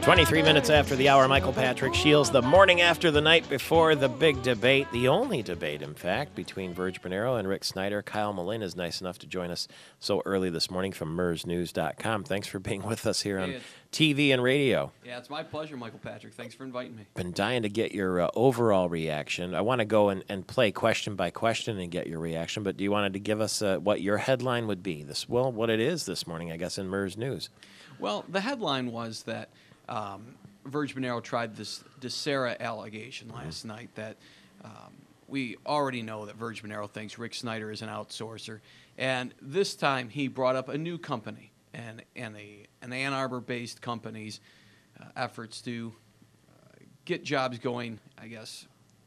23 minutes after the hour, Michael Patrick Shields, the morning after the night before the big debate, the only debate, in fact, between Verge Bernero and Rick Snyder. Kyle Melinn is nice enough to join us so early this morning from mersnews.com. Thanks for being with us here on TV and radio. Yeah, it's my pleasure, Michael Patrick. Thanks for inviting me. Been dying to get your overall reaction. I want to go and play question by question and get your reaction, but do you want to give us what your headline would be? What it is this morning, I guess, in Mers News. Well, the headline was that Verge Bernero tried this DeSera allegation last night that we already know that Verge Bernero thinks Rick Snyder is an outsourcer. And this time he brought up a new company and an Ann Arbor-based company's efforts to get jobs going, I guess,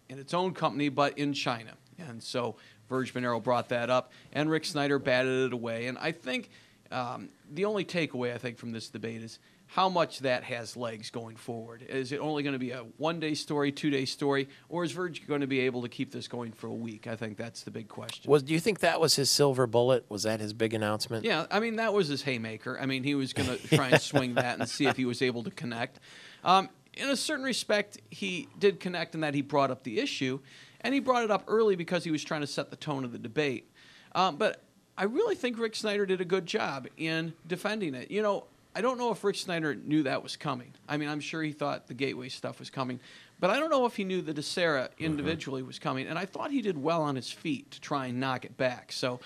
in its own company, but in China. And so Verge Bernero brought that up, and Rick Snyder batted it away. And I think the only takeaway, I think, from this debate is how much that has legs going forward. Is it only going to be a one-day story, two-day story, or is Verge going to be able to keep this going for a week? I think that's the big question. Do you think that was his silver bullet? Was that his big announcement? Yeah, I mean, that was his haymaker. I mean, he was going to try and swing that and see if he was able to connect. In a certain respect, he did connect in that he brought up the issue, and he brought it up early because he was trying to set the tone of the debate. But I really think Rick Snyder did a good job in defending it. You know, I don't know if Rick Snyder knew that was coming. I mean, I'm sure he thought the Gateway stuff was coming, but I don't know if he knew the DeSera individually was coming, and I thought he did well on his feet to try and knock it back. So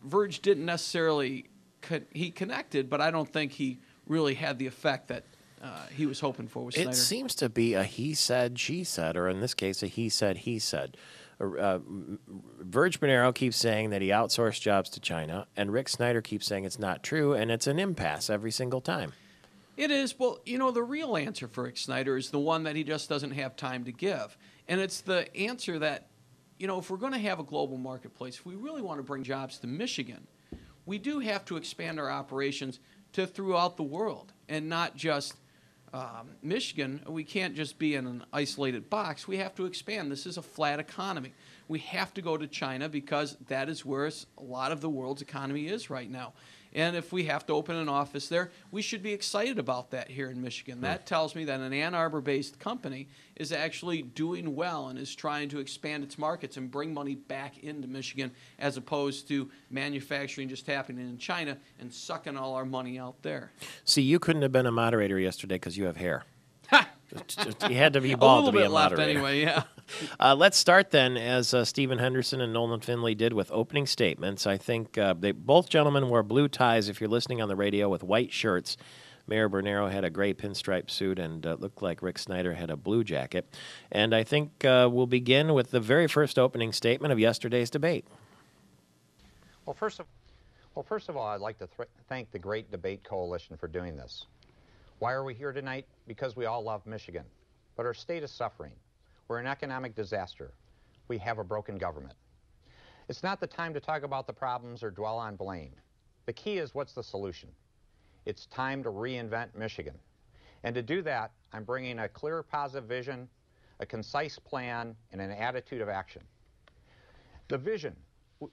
Verge didn't necessarily he connected, but I don't think he really had the effect that he was hoping for with Snyder. It seems to be a he said, she said, or in this case, a he said, he said. Verge Bernero keeps saying that he outsourced jobs to China, and Rick Snyder keeps saying it's not true, and it's an impasse every single time. It is. Well, you know, the real answer for Rick Snyder is the one that he just doesn't have time to give. And it's the answer that, you know, if we're going to have a global marketplace, if we really want to bring jobs to Michigan, we do have to expand our operations to throughout the world and not just Michigan. We can't just be in an isolated box. We have to expand. This is a flat economy. We have to go to China because that is where a lot of the world's economy is right now. And if we have to open an office there, we should be excited about that here in Michigan. That tells me that an Ann Arbor-based company is actually doing well and is trying to expand its markets and bring money back into Michigan as opposed to manufacturing just happening in China and sucking all our money out there. See, you couldn't have been a moderator yesterday because you have hair. You had to be bald to be a moderator. Anyway, yeah. Let's start then, as Stephen Henderson and Nolan Finley did with opening statements. I think both gentlemen wore blue ties, if you're listening on the radio, with white shirts. Mayor Bernero had a gray pinstripe suit and looked like Rick Snyder had a blue jacket. And I think we'll begin with the very first opening statement of yesterday's debate. Well, first of all, I'd like to thank the Great Debate Coalition for doing this. Why are we here tonight? Because we all love Michigan, but our state is suffering. We're an economic disaster. We have a broken government. It's not the time to talk about the problems or dwell on blame. The key is, what's the solution? It's time to reinvent Michigan. And to do that, I'm bringing a clear, positive vision, a concise plan, and an attitude of action. The vision: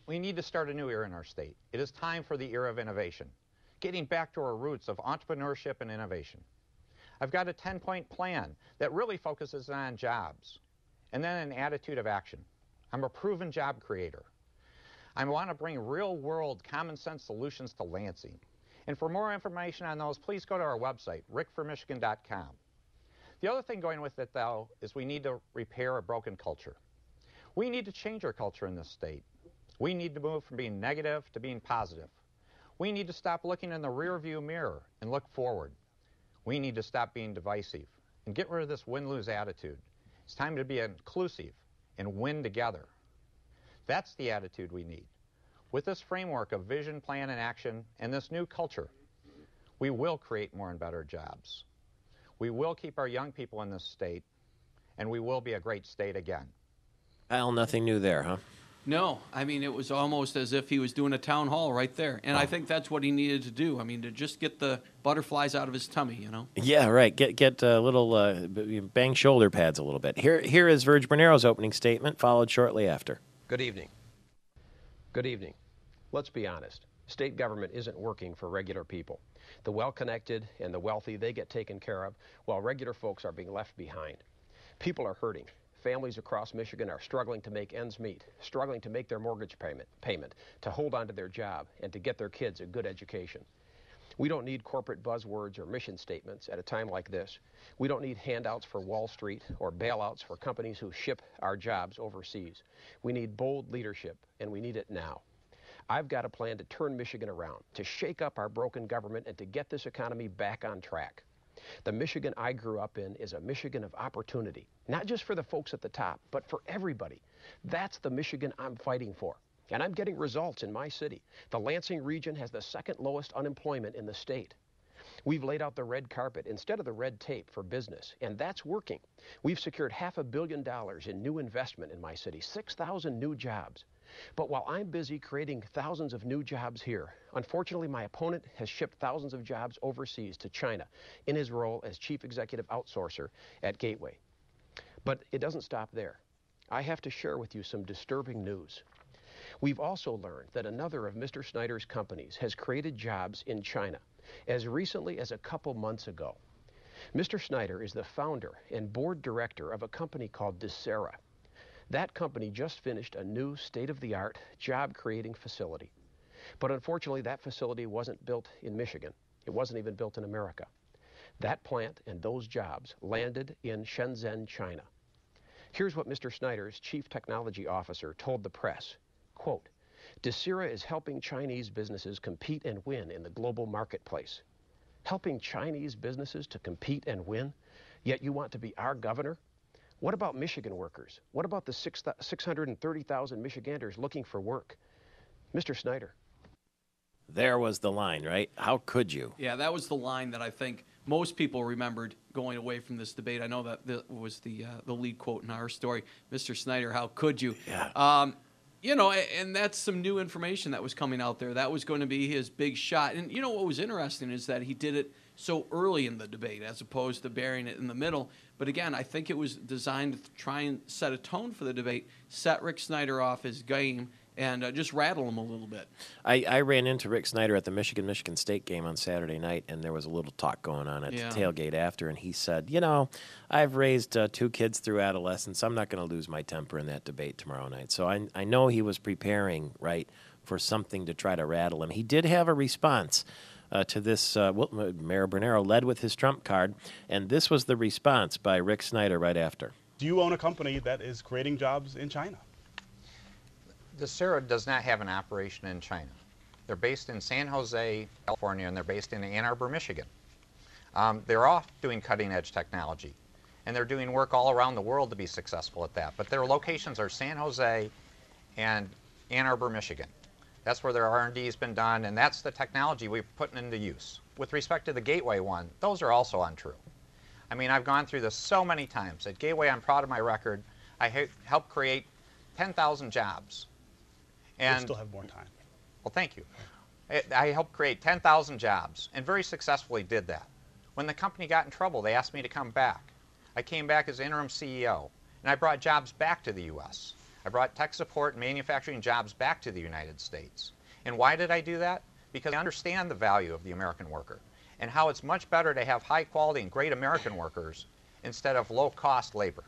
we need to start a new era in our state. It is time for the era of innovation, getting back to our roots of entrepreneurship and innovation. I've got a 10-point plan that really focuses on jobs, and then an attitude of action. I'm a proven job creator. I want to bring real-world, common-sense solutions to Lansing. And for more information on those, please go to our website, rickformichigan.com. The other thing going with it, though, is we need to repair a broken culture. We need to change our culture in this state. We need to move from being negative to being positive. We need to stop looking in the rearview mirror and look forward. We need to stop being divisive and get rid of this win-lose attitude. It's time to be inclusive and win together. That's the attitude we need. With this framework of vision, plan, and action, and this new culture, we will create more and better jobs. We will keep our young people in this state, and we will be a great state again. Kyle, nothing new there, huh? No, I mean, it was almost as if he was doing a town hall right there. And I think that's what he needed to do. I mean, to just get the butterflies out of his tummy, you know? Yeah, right. Get a little, bang shoulder pads a little bit. Here is Verge Bernero's opening statement, followed shortly after. Good evening. Good evening. Let's be honest. State government isn't working for regular people. The well-connected and the wealthy, they get taken care of, while regular folks are being left behind. People are hurting. Families across Michigan are struggling to make ends meet, struggling to make their mortgage payment, to hold on to their job, and to get their kids a good education. We don't need corporate buzzwords or mission statements at a time like this. We don't need handouts for Wall Street or bailouts for companies who ship our jobs overseas. We need bold leadership, and we need it now. I've got a plan to turn Michigan around, to shake up our broken government, and to get this economy back on track. The Michigan I grew up in is a Michigan of opportunity, not just for the folks at the top, but for everybody. That's the Michigan I'm fighting for. And I'm getting results in my city. The Lansing region has the second lowest unemployment in the state. We've laid out the red carpet instead of the red tape for business, and that's working. We've secured $500 million in new investment in my city, 6,000 new jobs. But while I'm busy creating thousands of new jobs here, unfortunately my opponent has shipped thousands of jobs overseas to China in his role as chief executive outsourcer at Gateway. But it doesn't stop there. I have to share with you some disturbing news. We've also learned that another of Mr. Snyder's companies has created jobs in China as recently as a couple months ago. Mr. Snyder is the founder and board director of a company called Desera. That company just finished a new state-of-the-art job-creating facility. But unfortunately, that facility wasn't built in Michigan. It wasn't even built in America. That plant and those jobs landed in Shenzhen, China. Here's what Mr. Snyder's chief technology officer told the press. Quote, Desera is helping Chinese businesses compete and win in the global marketplace. Helping Chinese businesses to compete and win? Yet you want to be our governor? What about Michigan workers? What about the 630,000 Michiganders looking for work? Mr. Snyder. There was the line, right? How could you? Yeah, that was the line that I think most people remembered going away from this debate. I know that was the lead quote in our story. Mr. Snyder, how could you? Yeah. You know, and that's some new information that was coming out there. That was going to be his big shot. And you know what was interesting is that he did it so early in the debate as opposed to burying it in the middle. But again, I think it was designed to try and set a tone for the debate, set Rick Snyder off his game, and just rattle him a little bit. I ran into Rick Snyder at the Michigan State game on Saturday night, and there was a little talk going on at the tailgate after, and he said, you know, I've raised 2 kids through adolescence. I'm not going to lose my temper in that debate tomorrow night. So I know he was preparing, right, for something to try to rattle him. He did have a response to this. Mayor Bernero led with his trump card, and this was the response by Rick Snyder right after. Do you own a company that is creating jobs in China? Desera does not have an operation in China. They're based in San Jose, California, and they're based in Ann Arbor, Michigan. They're off doing cutting-edge technology, and they're doing work all around the world to be successful at that. But their locations are San Jose and Ann Arbor, Michigan. That's where their R&D has been done, and that's the technology we're putting into use. With respect to the Gateway one, those are also untrue. I mean, I've gone through this so many times. At Gateway, I'm proud of my record. I helped create 10,000 jobs. And we still have more time. Well, thank you. I helped create 10,000 jobs and very successfully did that. When the company got in trouble, they asked me to come back. I came back as interim CEO, and I brought jobs back to the U.S. I brought tech support and manufacturing jobs back to the United States. And why did I do that? Because I understand the value of the American worker and how it's much better to have high quality and great American workers instead of low cost labor.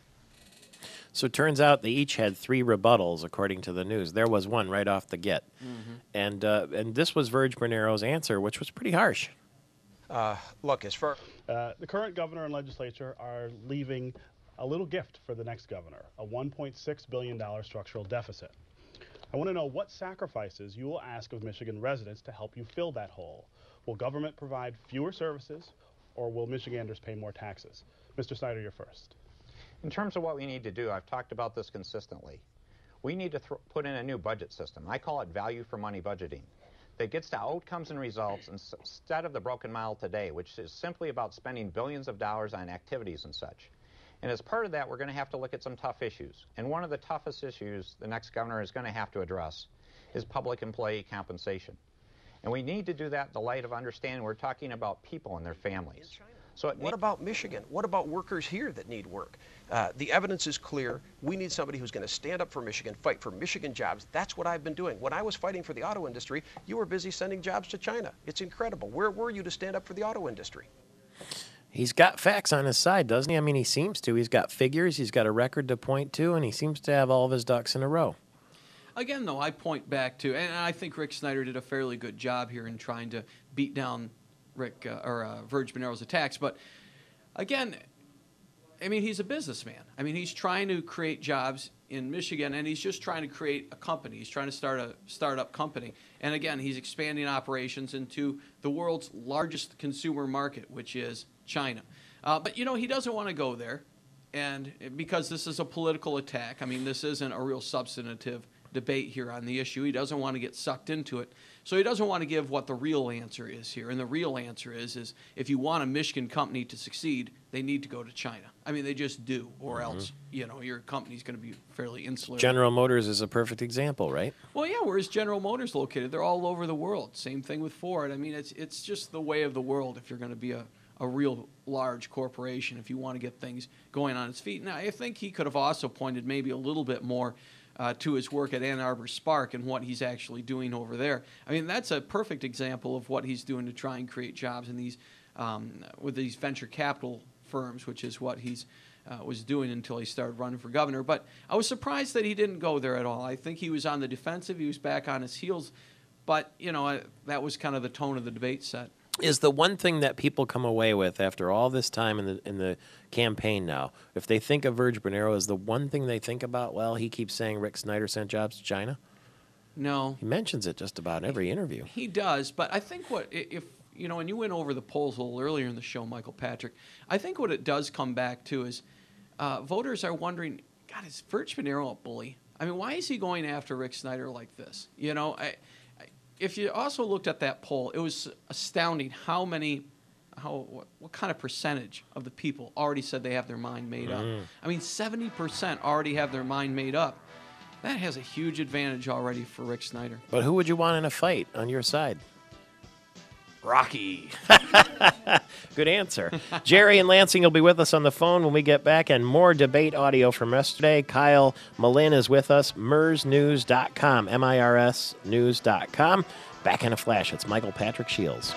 So it turns out they each had 3 rebuttals, according to the news. There was one right off the get. Mm-hmm. And this was Verge Bernero's answer, which was pretty harsh. Look, as far the current governor and legislature are leaving a little gift for the next governor, a $1.6 billion structural deficit. I want to know what sacrifices you will ask of Michigan residents to help you fill that hole. Will government provide fewer services, or will Michiganders pay more taxes? Mr. Snyder, you're first. In terms of what we need to do, I've talked about this consistently. We need to put in a new budget system. I call it value for money budgeting that gets to outcomes and results instead of the broken model today, which is simply about spending billions of dollars on activities and such. And as part of that, we're going to have to look at some tough issues. And one of the toughest issues the next governor is going to have to address is public employee compensation. And we need to do that in the light of understanding we're talking about people and their families. So what about Michigan? What about workers here that need work? The evidence is clear. We need somebody who's going to stand up for Michigan, fight for Michigan jobs. That's what I've been doing. When I was fighting for the auto industry, you were busy sending jobs to China. It's incredible. Where were you to stand up for the auto industry? He's got facts on his side, doesn't he? I mean, he seems to. He's got figures. He's got a record to point to, and he seems to have all of his ducks in a row. Again, though, I point back to, and I think Rick Snyder did a fairly good job here in trying to beat down Verge Bonero's attacks. But again, I mean, he's a businessman. I mean, he's trying to create jobs in Michigan, and he's just trying to create a company. He's trying to start a startup company. And again, he's expanding operations into the world's largest consumer market, which is China. But, you know, he doesn't want to go there, and because this is a political attack. I mean, this isn't a real substantive debate here on the issue. He doesn't want to get sucked into it. So he doesn't want to give what the real answer is here. And the real answer is if you want a Michigan company to succeed, they need to go to China. I mean, they just do, or else, you know, your company's going to be fairly insular. General Motors is a perfect example, right? Well, yeah, where's General Motors located? They're all over the world. Same thing with Ford. I mean, it's just the way of the world if you're going to be a real large corporation, if you want to get things going on its feet. Now, I think he could have also pointed maybe a little bit more to his work at Ann Arbor Spark and what he's actually doing over there. I mean, that's a perfect example of what he's doing to try and create jobs in these with these venture capital firms, which is what he's was doing until he started running for governor. But I was surprised that he didn't go there at all. I think he was on the defensive. He was back on his heels. But, you know, that was kind of the tone of the debate set. Is the one thing that people come away with after all this time in the campaign now, if they think of Verge Bonero, is the one thing they think about, well, he keeps saying Rick Snyder sent jobs to China? No. He mentions it just about every interview. He does, but I think if you know, and you went over the polls a little earlier in the show, Michael Patrick, I think what it does come back to is voters are wondering, God, is Verge Bonero a bully? I mean, why is he going after Rick Snyder like this? You know, if you also looked at that poll, it was astounding what kind of percentage of the people already said they have their mind made up. I mean, 70% already have their mind made up. That has a huge advantage already for Rick Snyder. But who would you want in a fight on your side? Rocky. Good answer. Jerry and Lansing will be with us on the phone when we get back, and more debate audio from yesterday. Kyle Melinn is with us, mirsnews.com, MIRS news.com. Back in a flash. It's Michael Patrick Shields.